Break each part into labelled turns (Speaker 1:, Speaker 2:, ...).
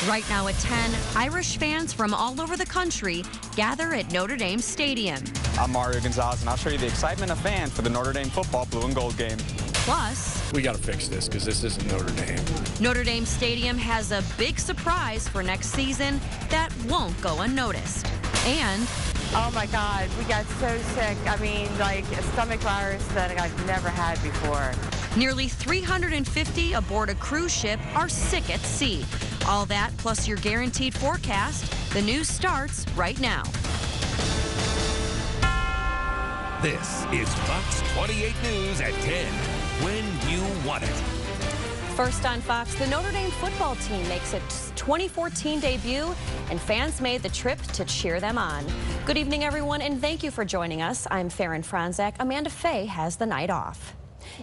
Speaker 1: Right now at 10, Irish fans from all over the country gather at Notre Dame Stadium.
Speaker 2: I'm Mario Gonzalez, and I'll show you the excitement of fans for the Notre Dame football blue and gold game.
Speaker 1: Plus,
Speaker 3: we got to fix this because this isn't Notre Dame.
Speaker 1: Notre Dame Stadium has a big surprise for next season that won't go unnoticed. And
Speaker 4: oh my God, we got so sick. I mean, like a stomach virus that I've never had before.
Speaker 1: Nearly 350 aboard a cruise ship are sick at sea. All that plus your guaranteed forecast. The news starts right now.
Speaker 5: This is Fox 28 News at 10, when you want it.
Speaker 6: First on Fox, the Notre Dame football team makes its 2014 debut, and fans made the trip to cheer them on. Good evening, everyone, and thank you for joining us. I'm Faran Fronczak. Amanda Fay has the night off.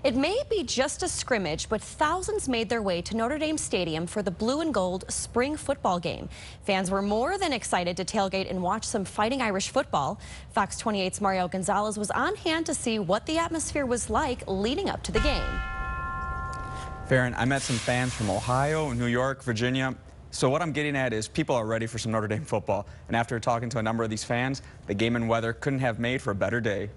Speaker 6: It may be just a scrimmage, but thousands made their way to Notre Dame Stadium for the blue and gold spring football game. Fans were more than excited to tailgate and watch some Fighting Irish football. Fox 28's Mario Gonzalez was on hand to see what the atmosphere was like leading up to the game.
Speaker 2: Faran, I met some fans from Ohio, New York, Virginia. So what I'm getting at is people are ready for some Notre Dame football. And after talking to a number of these fans, the game and weather couldn't have made for a better day.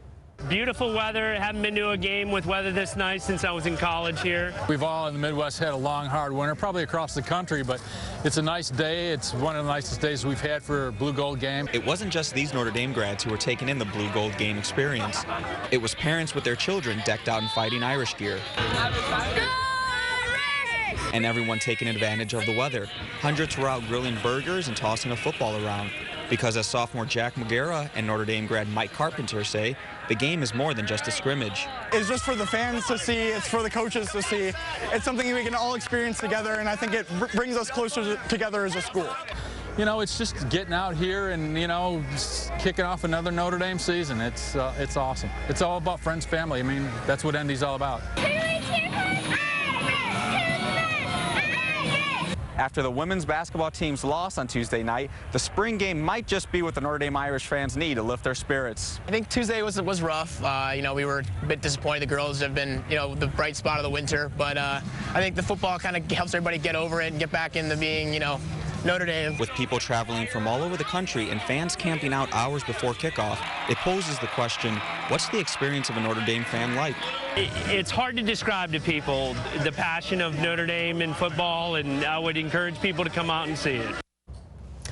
Speaker 7: Beautiful weather. Haven't been to a game with weather this nice since I was in college here.
Speaker 3: We've all in the Midwest had a long, hard winter, probably across the country, but it's a nice day. It's one of the nicest days we've had for a blue-gold game.
Speaker 8: It wasn't just these Notre Dame grads who were taking in the blue-gold game experience. It was parents with their children decked out in Fighting Irish gear. And everyone taking advantage of the weather. Hundreds were out grilling burgers and tossing a football around. Because as sophomore Jack McGarrah and Notre Dame grad Mike Carpenter say, the game is more than just a scrimmage.
Speaker 9: It's just for the fans to see, it's for the coaches to see. It's something we can all experience together, and I think it brings us closer together as a school.
Speaker 3: You know, it's just getting out here and, you know, just kicking off another Notre Dame season. It's awesome. It's all about friends, family. I mean, that's what Indy's all about.
Speaker 2: After the women's basketball team's loss on Tuesday night, the spring game might just be what the Notre Dame Irish fans need to lift their spirits.
Speaker 10: I think Tuesday was rough. You know, we were a bit disappointed. The girls have been, you know, the bright spot of the winter. But I think the football kind of helps everybody get over it and get back into being, you know, Notre Dame.
Speaker 8: With people traveling from all over the country and fans camping out hours before kickoff, it poses the question, what's the experience of a Notre Dame fan like?
Speaker 7: It's hard to describe to people the passion of Notre Dame in football, and I would encourage people to come out and see it.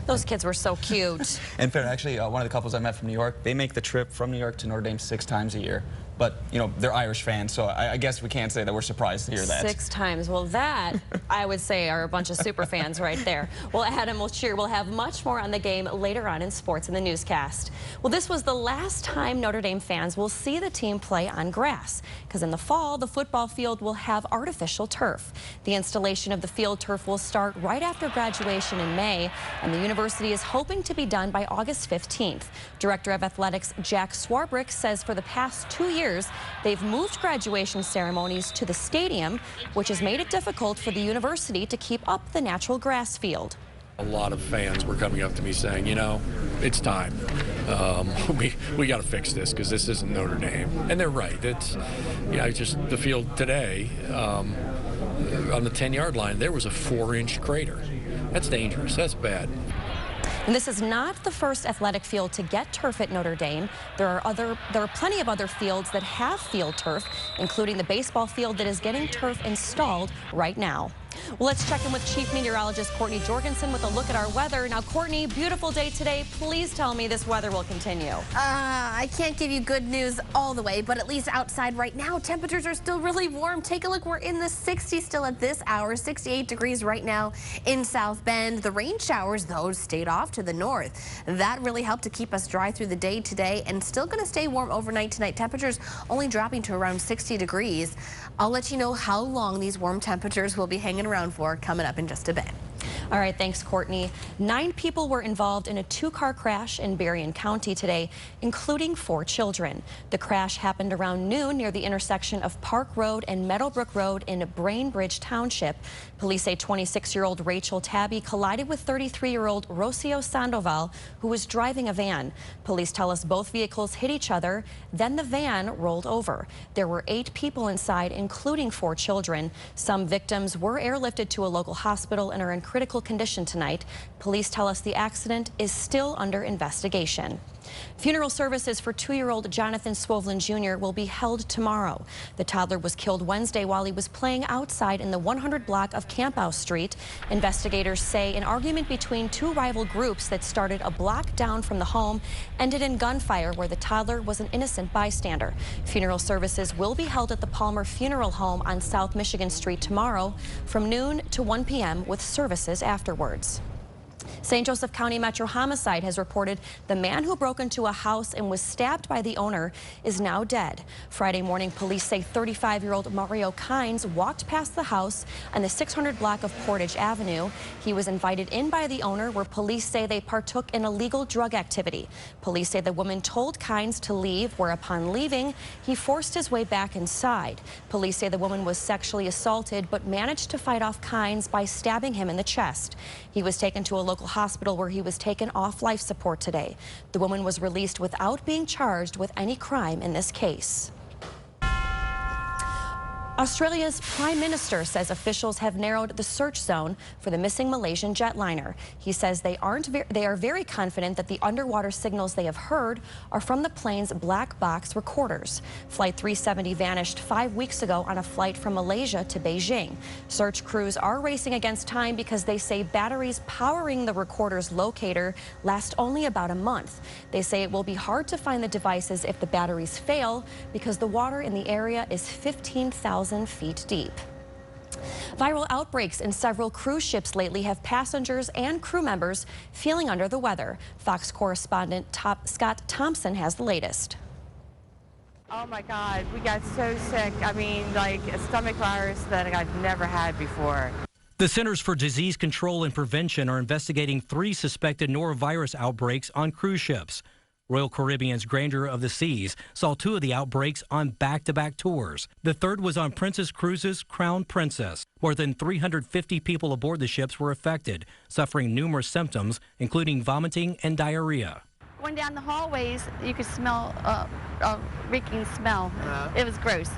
Speaker 6: Those kids were so cute.
Speaker 2: And Fair, actually, one of the couples I met from New York, they make the trip from New York to Notre Dame 6 times a year. But, you know, they're Irish fans, so I guess we can't say that we're surprised to hear that.
Speaker 6: 6 times. Well, that, I would say, are a bunch of super fans right there. Well, Adam will cheer. We'll have much more on the game later on in sports in the newscast. Well, this was the last time Notre Dame fans will see the team play on grass, because in the fall, the football field will have artificial turf. The installation of the field turf will start right after graduation in May, and the university is hoping to be done by August 15th. Director of Athletics Jack Swarbrick says for the past 2 years, they've moved graduation ceremonies to the stadium, which has made it difficult for the university to keep up the natural grass field.
Speaker 3: A lot of fans were coming up to me saying, you know, it's time. We got to fix this because this isn't Notre Dame. And they're right. It's, you know, just the field today, on the 10-yard line, there was a 4-inch crater. That's dangerous. That's bad.
Speaker 6: And this is not the first athletic field to get turf at Notre Dame. There are plenty of other fields that have field turf, including the baseball field that is getting turf installed right now. Well, let's check in with Chief Meteorologist Courtney Jorgensen with a look at our weather. Now, Courtney, beautiful day today. Please tell me this weather will continue.
Speaker 11: I can't give you good news all the way, but at least outside right now, temperatures are still really warm. Take a look. We're in the 60s still at this hour, 68 degrees right now in South Bend. The rain showers, though, stayed off to the north. That really helped to keep us dry through the day today and still going to stay warm overnight tonight. Temperatures only dropping to around 60 degrees. I'll let you know how long these warm temperatures will be hanging around for coming up in just a bit.
Speaker 6: All right, thanks, Courtney. 9 people were involved in a 2-car crash in Berrien County today, including 4 children. The crash happened around noon near the intersection of Park Road and Meadowbrook Road in Brainbridge Township. Police say 26-year-old Rachel Tabby collided with 33-year-old Rocio Sandoval, who was driving a van. Police tell us both vehicles hit each other, then the van rolled over. There were 8 people inside, including 4 children. Some victims were airlifted to a local hospital and are in critical condition tonight. Police tell us the accident is still under investigation. Funeral services for 2-year-old Jonathan Swovlin Jr. will be held tomorrow. The toddler was killed Wednesday while he was playing outside in the 100 block of Camphouse Street. Investigators say an argument between two rival groups that started a block down from the home ended in gunfire where the toddler was an innocent bystander. Funeral services will be held at the Palmer Funeral Home on South Michigan Street tomorrow from noon to 1 p.m. with services afterwards. St. Joseph County Metro Homicide has reported the man who broke into a house and was stabbed by the owner is now dead. Friday morning, police say 35-year-old Mario Kynes walked past the house on the 600 block of Portage Avenue. He was invited in by the owner, where police say they partook in illegal drug activity. Police say the woman told Kynes to leave, where upon leaving, he forced his way back inside. Police say the woman was sexually assaulted but managed to fight off Kynes by stabbing him in the chest. He was taken to a local hospital where he was taken off life support today. The woman was released without being charged with any crime in this case. Australia's Prime Minister says officials have narrowed the search zone for the missing Malaysian jetliner. He says they are very confident that the underwater signals they have heard are from the plane's black box recorders. Flight 370 vanished 5 weeks ago on a flight from Malaysia to Beijing. Search crews are racing against time because they say batteries powering the recorder's locator last only about a month. They say it will be hard to find the devices if the batteries fail because the water in the area is 15,000 feet deep. Viral outbreaks in several cruise ships lately have passengers and crew members feeling under the weather. Fox correspondent Scott Thompson has the latest.
Speaker 4: Oh my God, we got so sick. I mean, like a stomach virus that I've never had before.
Speaker 12: The Centers for Disease Control and Prevention are investigating 3 suspected norovirus outbreaks on cruise ships. Royal Caribbean's Grandeur of the Seas saw 2 of the outbreaks on back-to-back tours. The third was on Princess Cruises' Crown Princess. More than 350 people aboard the ships were affected, suffering numerous symptoms, including vomiting and diarrhea.
Speaker 13: Going down the hallways, you could smell a reeking smell. It was gross.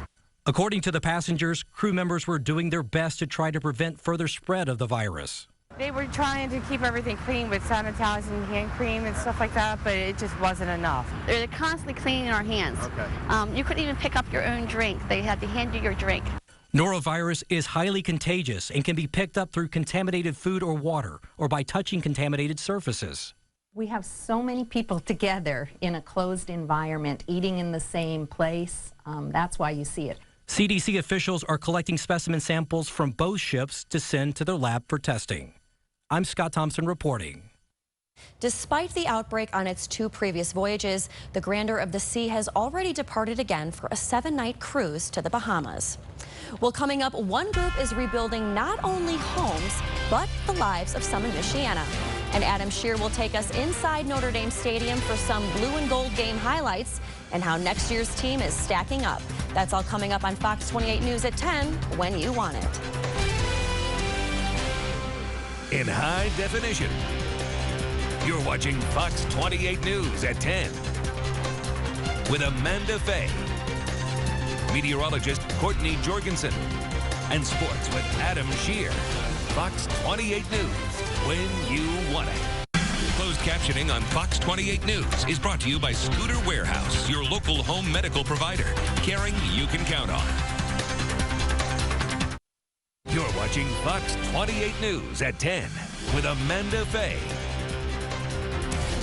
Speaker 12: According to the passengers, crew members were doing their best to try to prevent further spread of the virus.
Speaker 4: They were trying to keep everything clean with sanitizing hand cream and stuff like that, but it just wasn't enough.
Speaker 13: They're constantly cleaning our hands. Okay. You couldn't even pick up your own drink. They had to hand you your drink.
Speaker 12: Norovirus is highly contagious and can be picked up through contaminated food or water or by touching contaminated surfaces.
Speaker 14: We have so many people together in a closed environment, eating in the same place. That's why you see it.
Speaker 12: CDC officials are collecting specimen samples from both ships to send to their lab for testing. I'm Scott Thompson reporting.
Speaker 6: Despite the outbreak on its 2 previous voyages, the Grandeur of the Sea has already departed again for a 7-night cruise to the Bahamas. Well, coming up, one group is rebuilding not only homes, but the lives of some in Michiana. And Adam Shear will take us inside Notre Dame Stadium for some blue and gold game highlights and how next year's team is stacking up. That's all coming up on Fox 28 News at 10, when you want it.
Speaker 5: In high definition, you're watching Fox 28 News at 10 with Amanda Fay, meteorologist Courtney Jorgensen, and sports with Adam Shear. Fox 28 News, when you want it. Closed captioning on Fox 28 News is brought to you by Scooter Warehouse, your local home medical provider. Caring you can count on. You're watching Fox 28 News at 10 with Amanda Fay.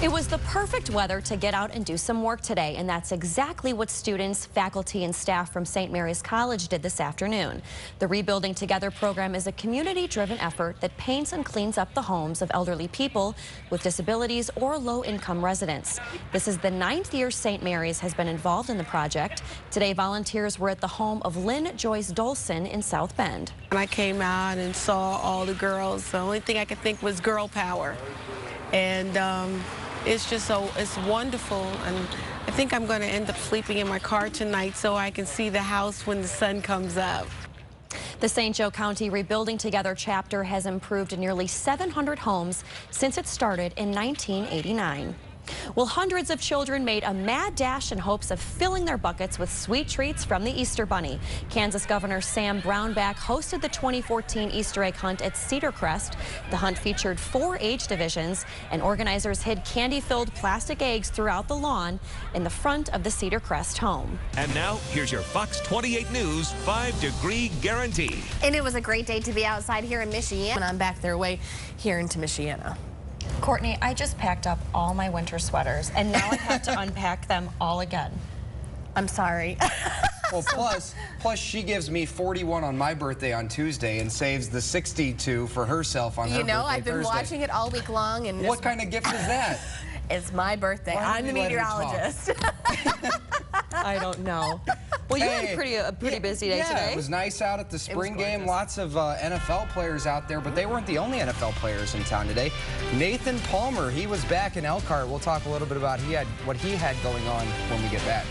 Speaker 6: It was the perfect weather to get out and do some work today, and that's exactly what students, faculty, and staff from St. Mary's College did this afternoon. The Rebuilding Together program is a community-driven effort that paints and cleans up the homes of elderly people with disabilities or low-income residents. This is the 9th year St. Mary's has been involved in the project. Today, volunteers were at the home of Lynn Joyce Dolson in South Bend.
Speaker 15: When I came out and saw all the girls, the only thing I could think was girl power. And it's just it's wonderful, and I think I'm going to end up sleeping in my car tonight so I can see the house when the sun comes up.
Speaker 6: The St. Joe County Rebuilding Together chapter has improved nearly 700 homes since it started in 1989. Well, hundreds of children made a mad dash in hopes of filling their buckets with sweet treats from the Easter Bunny. Kansas Governor Sam Brownback hosted the 2014 Easter egg hunt at Cedar Crest. The hunt featured 4 age divisions, and organizers hid candy-filled plastic eggs throughout the lawn in the front of the Cedar Crest home.
Speaker 5: And now, here's your Fox 28 News 5-degree guarantee.
Speaker 11: And it was a great day to be outside here in Michiana. And I'm back their way here into Michiana.
Speaker 6: Courtney, I just packed up all my winter sweaters, and now I have to unpack them all again.
Speaker 11: I'm sorry.
Speaker 16: Well, plus she gives me 41 on my birthday on Tuesday and saves the 62 for herself on her birthday Thursday.
Speaker 11: I've been watching it all week long. And
Speaker 16: what kind of gift is that?
Speaker 11: It's my birthday. I'm the meteorologist.
Speaker 6: I don't know. Well, you had a pretty busy day today.
Speaker 16: Yeah, it was nice out at the spring game. Lots of NFL players out there, but they weren't the only NFL players in town today. Nathan Palmer, he was back in Elkhart. We'll talk a little bit about what he had going on when we get back.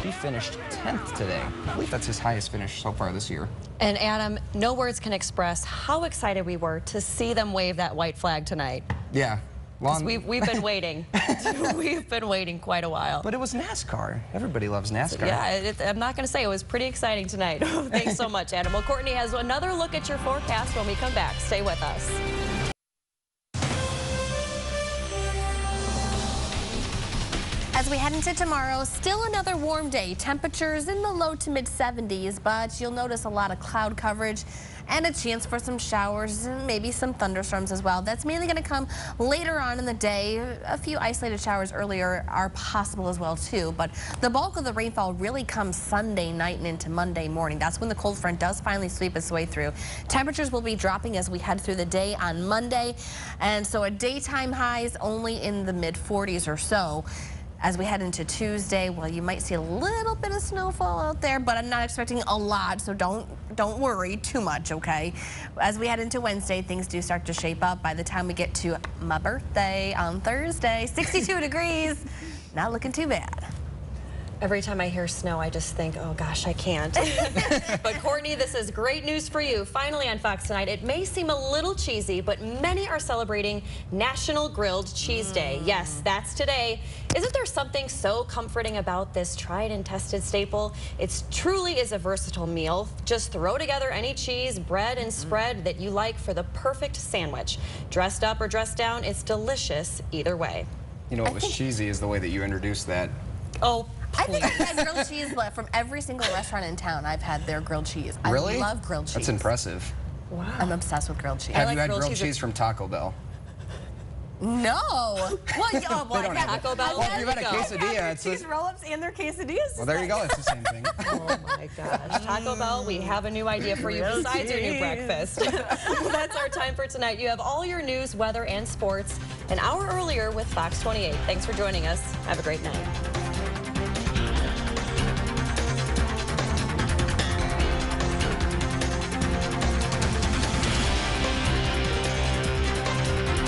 Speaker 16: He finished 10th today. I believe that's his highest finish so far this year.
Speaker 6: And Adam, no words can express how excited we were to see them wave that white flag tonight.
Speaker 16: Yeah.
Speaker 6: We've been waiting. We've been waiting quite a while.
Speaker 16: But it was NASCAR. Everybody loves NASCAR.
Speaker 6: Yeah, I'm not going to say it was pretty exciting tonight. Thanks so much, Adam. Well, Courtney has another look at your forecast when we come back. Stay with us.
Speaker 11: As we head into tomorrow, still another warm day. Temperatures in the low to mid 70s, but you'll notice a lot of cloud coverage and a chance for some showers and maybe some thunderstorms as well. That's mainly going to come later on in the day. A few isolated showers earlier are possible as well too, but the bulk of the rainfall really comes Sunday night and into Monday morning. That's when the cold front does finally sweep its way through. Temperatures will be dropping as we head through the day on Monday, and so a daytime highs only in the mid 40s or so. As we head into Tuesday, well, you might see a little bit of snowfall out there, but I'm not expecting a lot, so don't worry too much, okay? As we head into Wednesday, things do start to shape up. By the time we get to my birthday on Thursday, 62 degrees, not looking too bad.
Speaker 6: Every time I hear snow, I just think, oh gosh, I can't. But Courtney, this is great news for you. Finally on Fox tonight, it may seem a little cheesy, but many are celebrating National Grilled Cheese Day. Yes, that's today. Isn't there something so comforting about this tried and tested staple? It truly is a versatile meal. Just throw together any cheese, bread, and spread that you like for the perfect sandwich. Dressed up or dressed down, it's delicious either way.
Speaker 16: You know what was cheesy is the way that you introduced that.
Speaker 6: Oh,
Speaker 11: I think I've had grilled cheese from every single restaurant in town. I've had their grilled cheese.
Speaker 16: Really?
Speaker 11: I love grilled cheese.
Speaker 16: That's impressive.
Speaker 11: Wow. I'm obsessed with grilled cheese.
Speaker 16: Have you had grilled cheese from Taco Bell?
Speaker 11: No. Well,
Speaker 6: Taco Bell.
Speaker 16: Well, you've had a quesadilla.
Speaker 11: It's cheese roll-ups and their quesadillas.
Speaker 16: Well, there you go. It's the same thing.
Speaker 6: Oh my gosh. Taco Bell, we have a new idea for you besides your new breakfast. Well, that's our time for tonight. You have all your news, weather, and sports an hour earlier with Fox 28. Thanks for joining us. Have a great night.